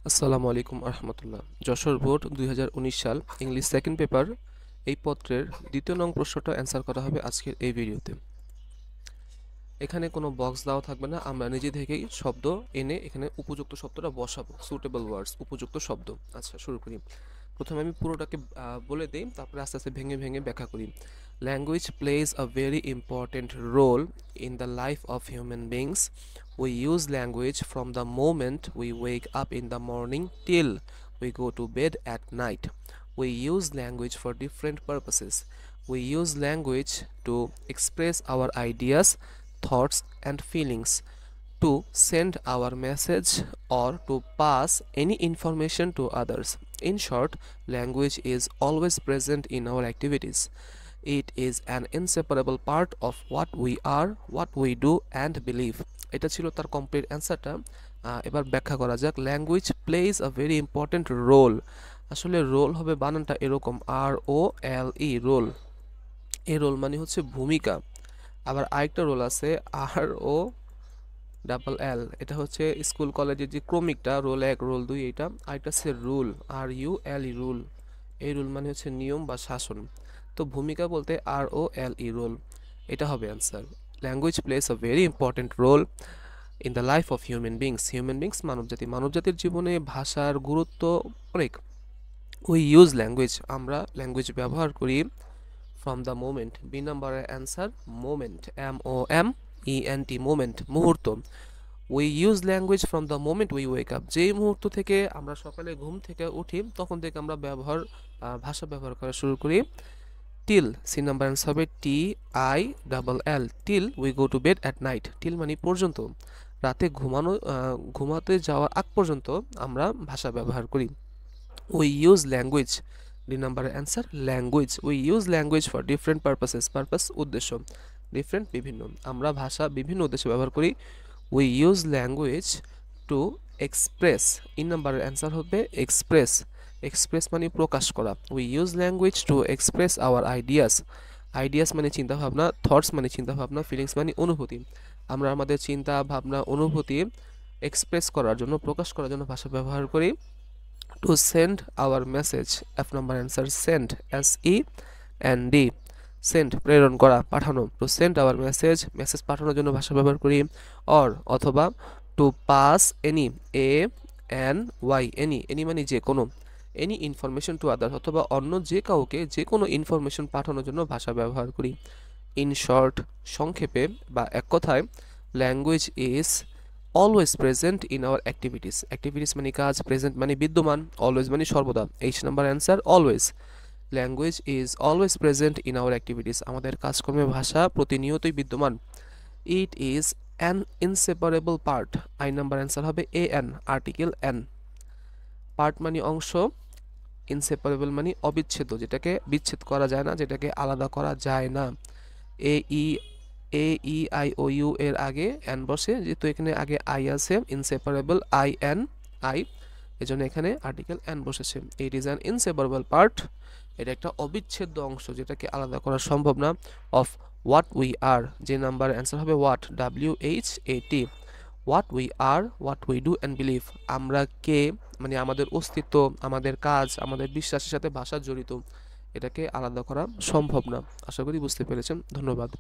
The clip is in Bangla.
আসসালামু আলাইকুম রহমতুল্লাহ। যশোর বোর্ড 2019 সাল ইংলিশ সেকেন্ড পেপার এই পত্রের দ্বিতীয় নং প্রশ্নটা অ্যান্সার করা হবে আজকের এই ভিডিওতে। এখানে কোনো বক্স দেওয়া থাকবে না, আমরা নিজে থেকেই শব্দ এনে এখানে উপযুক্ত শব্দটা বসাবো, সুটেবল ওয়ার্ডস, উপযুক্ত শব্দ। আচ্ছা, শুরু করি। প্রথমে আমি পুরোটাকে বলে দিই, তারপরে আস্তে আস্তে ভেঙে ভেঙে ব্যাখ্যা করি। Language plays a very important role in the life of human beings. We use language from the moment we wake up in the morning till we go to bed at night. We use language for different purposes. We use language to express our ideas, thoughts, and feelings, to send our message, or to pass any information to others. In short, language is always present in our activities. It is an inseparable part of what we are, what we do, and believe. এটা ছিল তার কমপ্লিট অ্যান্সারটা। এবার ব্যাখ্যা করা যাক। Language plays a very important role. আসলে রোল হবে বানানটা এরকম, ROLE, রোল। এই রোল মানে হচ্ছে ভূমিকা। আবার আরেকটা রোল আছে ROLL, এটা হচ্ছে স্কুল কলেজের যে ক্রমিকটা, রোল 1, রোল 2, এইটা। আরেকটা আছে রুল, RULE, রুল। এই রুল মানে হচ্ছে নিয়ম বা শাসন। তো ভূমিকা বলতে ROLE, রোল। এটা হবে answer. Language plays a very important role in the life of human beings. Human beings মানবজাতি, মানবজাতির জীবনে ভাষার গুরুত্ব অনেক। উই ইউজ ল্যাঙ্গুয়েজ, আমরা ল্যাঙ্গুয়েজ ব্যবহার করি। ফ্রম দ্য মোমেন্ট, বি নাম্বারের অ্যান্সার মোমেন্ট, MOMENT, মোমেন্ট, মুহূর্ত। We use language from the moment we wake up, যেই মুহূর্ত থেকে আমরা সকালে ঘুম থেকে উঠি তখন থেকে আমরা ভাষা ব্যবহার করা শুরু করি। টিল, সি নাম্বার অ্যান্সার হবে TILL, till we go to bed at night. Till মানে পর্যন্ত, রাতে ঘুমাতে যাওয়ার আগ পর্যন্ত আমরা ভাষা ব্যবহার করি। We use language, D number answer language. We use language for different purposes, purpose উদ্দেশ্য, ডিফারেন্ট বিভিন্ন, আমরা ভাষা বিভিন্ন উদ্দেশ্যে ব্যবহার করি। We use language to express, in নাম্বারের অ্যান্সার হবে এক্সপ্রেস। এক্সপ্রেস মানে প্রকাশ করা। We use language to express hour ideas. Ideas মানে চিন্তাভাবনা, থটস মানে চিন্তাভাবনা, ফিলিংস মানে অনুভূতি। আমরা আমাদের চিন্তা ভাবনা অনুভূতি এক্সপ্রেস করার জন্য, প্রকাশ করার জন্য ভাষা ব্যবহার করি। To send our message, F number answer send, SEND, send প্রেরণ করা, পাঠানো। To send our message, message পাঠানোর জন্য ভাষা ব্যবহার করি। অথবা to pass any, ANY, any মানে যে কোনো, এনি ইনফরমেশন টু আদার, অথবা অন্য যে কাউকে যে কোনো ইনফরমেশন পাঠানোর জন্য ভাষা ব্যবহার করি। ইন শর্ট, সংক্ষেপে বা এক কথায়, language is always present in our activities. Activities মানে কাজ, প্রেজেন্ট মানে বিদ্যমান, অলওয়েজ মানে সর্বদা। H number answer always. Language is always present in our activities, আমাদের কাজকর্মে ভাষা প্রতিনিয়তই বিদ্যমান। It is an inseparable part, I number answer হবে AN, আর্টিকেল N। পার্ট মানে অংশ, ইনসেপারেবল মানে অবিচ্ছেদ্য, যেটাকে বিচ্ছেদ করা যায় না, যেটাকে আলাদা করা যায় না। AEIOU এর আগে N বসে, যেহেতু এখানে আগে I আছে, ইনসেপারেবল INI, এজন্য এখানে আর্টিকেল N বসেছে। It is an inseparable part, এটা একটা অবিচ্ছেদ্য অংশ যেটাকে আলাদা করা সম্ভব না। অফ হোয়াট উই আর, যে নাম্বার অ্যান্সার হবে what, WHAT। What we are, what we do and believe, আমরা কে মানে আমাদের অস্তিত্ব, আমাদের কাজ, আমাদের বিশ্বাসের সাথে ভাষা জড়িত, এটাকে আলাদা করা সম্ভব না। আশা করি বুঝতে পেরেছেন। ধন্যবাদ।